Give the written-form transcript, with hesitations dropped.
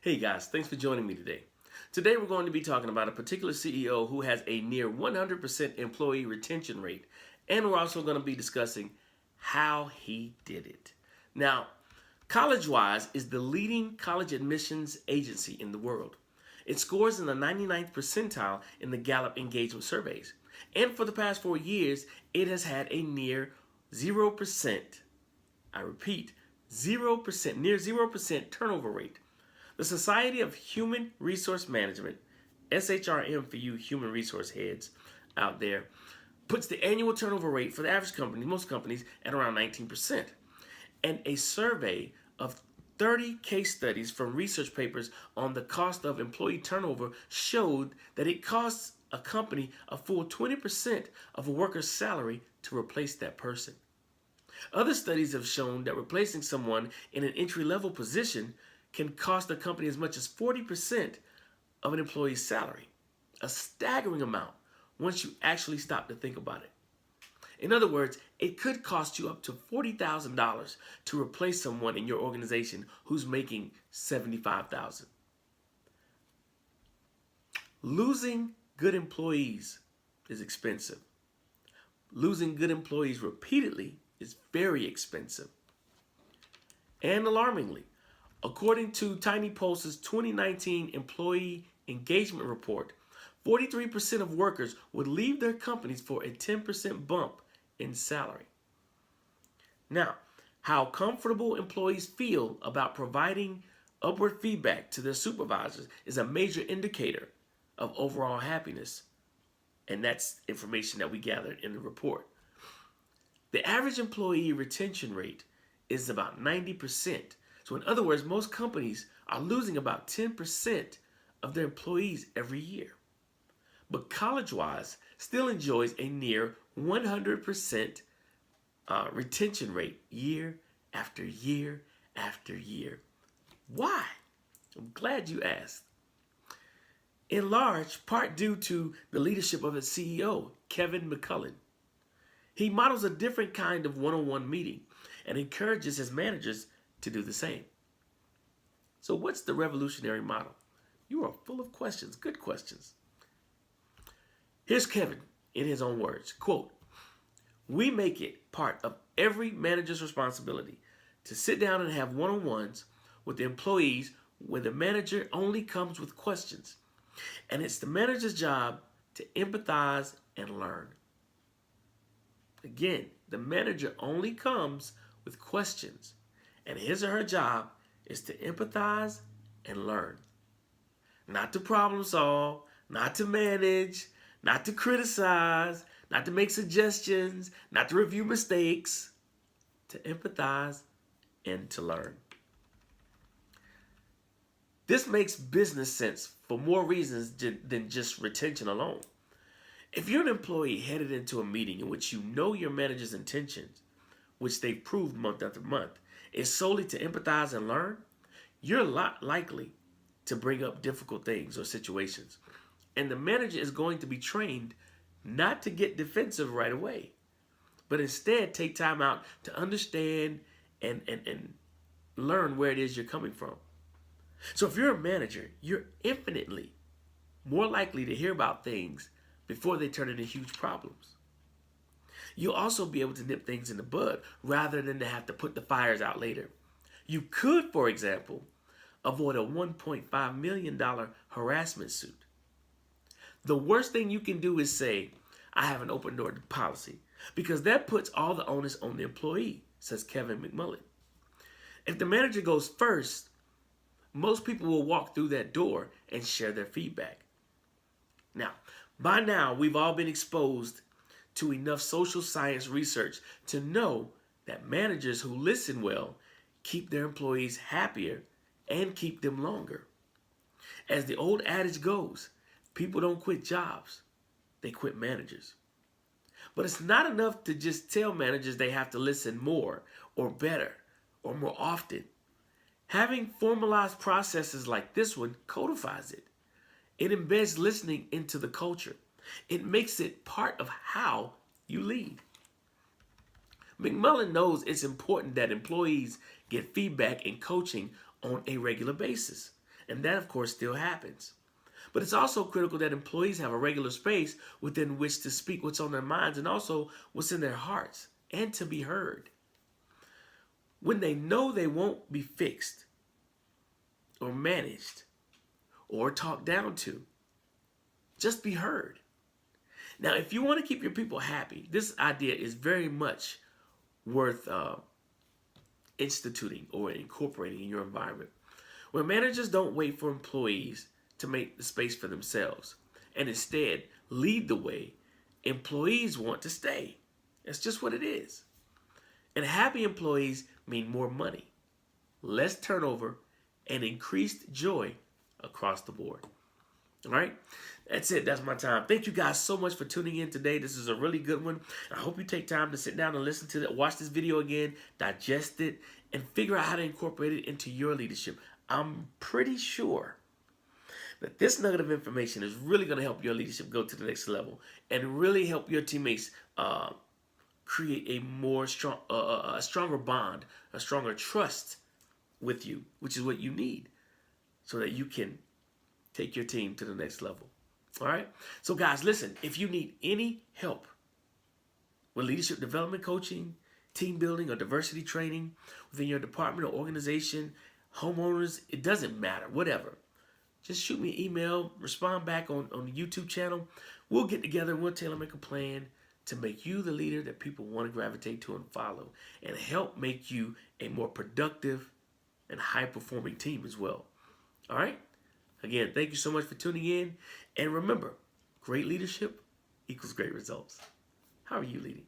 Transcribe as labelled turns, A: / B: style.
A: Hey guys, thanks for joining me today. Today we're going to be talking about a particular CEO who has a near 100% employee retention rate, and we're also going to be discussing how he did it. Now, CollegeWise is the leading college admissions agency in the world. It scores in the 99th percentile in the Gallup engagement surveys, and for the past 4 years, it has had a near 0%, I repeat, 0%, near 0% turnover rate. The Society of Human Resource Management, SHRM for you human resource heads out there, puts the annual turnover rate for the average company, most companies, at around 19%. And a survey of 30 case studies from research papers on the cost of employee turnover showed that it costs a company a full 20% of a worker's salary to replace that person. Other studies have shown that replacing someone in an entry-level position can cost a company as much as 40% of an employee's salary. A staggering amount once you actually stop to think about it. In other words, it could cost you up to $40,000 to replace someone in your organization who's making $75,000. Losing good employees is expensive. Losing good employees repeatedly is very expensive. And alarmingly, according to Tiny Pulse's 2019 Employee Engagement Report, 43% of workers would leave their companies for a 10% bump in salary. Now, how comfortable employees feel about providing upward feedback to their supervisors is a major indicator of overall happiness, and that's information that we gathered in the report. The average employee retention rate is about 90%. So in other words, most companies are losing about 10% of their employees every year. But CollegeWise still enjoys a near 100% retention rate year after year after year. Why? I'm glad you asked. In large part due to the leadership of its CEO, Kevin McCullen. He models a different kind of one-on-one meeting and encourages his managers to do the same. So what's the revolutionary model? You are full of questions, good questions. Here's Kevin in his own words, quote, "We make it part of every manager's responsibility to sit down and have one-on-ones with the employees where the manager only comes with questions. And it's the manager's job to empathize and learn." Again, the manager only comes with questions, and his or her job is to empathize and learn. Not to problem solve, not to manage, not to criticize, not to make suggestions, not to review mistakes, to empathize and to learn. This makes business sense for more reasons than just retention alone. If you're an employee headed into a meeting in which you know your manager's intentions, which they've proved month after month, is solely to empathize and learn, you're a lot likely to bring up difficult things or situations. And the manager is going to be trained not to get defensive right away, but instead take time out to understand and learn where it is you're coming from. So if you're a manager, you're infinitely more likely to hear about things before they turn into huge problems. You'll also be able to nip things in the bud rather than to have to put the fires out later. You could, for example, avoid a $1.5 million harassment suit. The worst thing you can do is say, "I have an open door policy," because that puts all the onus on the employee, says Kevin McMullen. If the manager goes first, most people will walk through that door and share their feedback. Now, by now, we've all been exposed to enough social science research to know that managers who listen well keep their employees happier and keep them longer. As the old adage goes, people don't quit jobs, they quit managers. But it's not enough to just tell managers they have to listen more or better or more often. Having formalized processes like this one codifies it. It embeds listening into the culture. It makes it part of how you lead. McMullen knows it's important that employees get feedback and coaching on a regular basis. And that, of course, still happens. But it's also critical that employees have a regular space within which to speak what's on their minds and also what's in their hearts and to be heard. When they know they won't be fixed or managed or talked down to, just be heard. Now, if you want to keep your people happy, this idea is very much worth instituting or incorporating in your environment. Where managers don't wait for employees to make the space for themselves and instead lead the way, employees want to stay. That's just what it is. And happy employees mean more money, less turnover, and increased joy across the board. All right, that's it. That's my time. Thank you guys so much for tuning in today. This is a really good one. I hope you take time to sit down and listen to it, watch this video again, digest it, and figure out how to incorporate it into your leadership. I'm pretty sure that this nugget of information is really going to help your leadership go to the next level and really help your teammates create a stronger bond, a stronger trust with you, which is what you need so that you can take your team to the next level. All right? So guys, listen, if you need any help with leadership development coaching, team building, or diversity training within your department or organization, homeowners, it doesn't matter, whatever. Just shoot me an email, respond back on the YouTube channel. We'll get together and we'll tailor make a plan to make you the leader that people want to gravitate to and follow and help make you a more productive and high-performing team as well. All right? Again, thank you so much for tuning in. And remember, great leadership equals great results. How are you leading?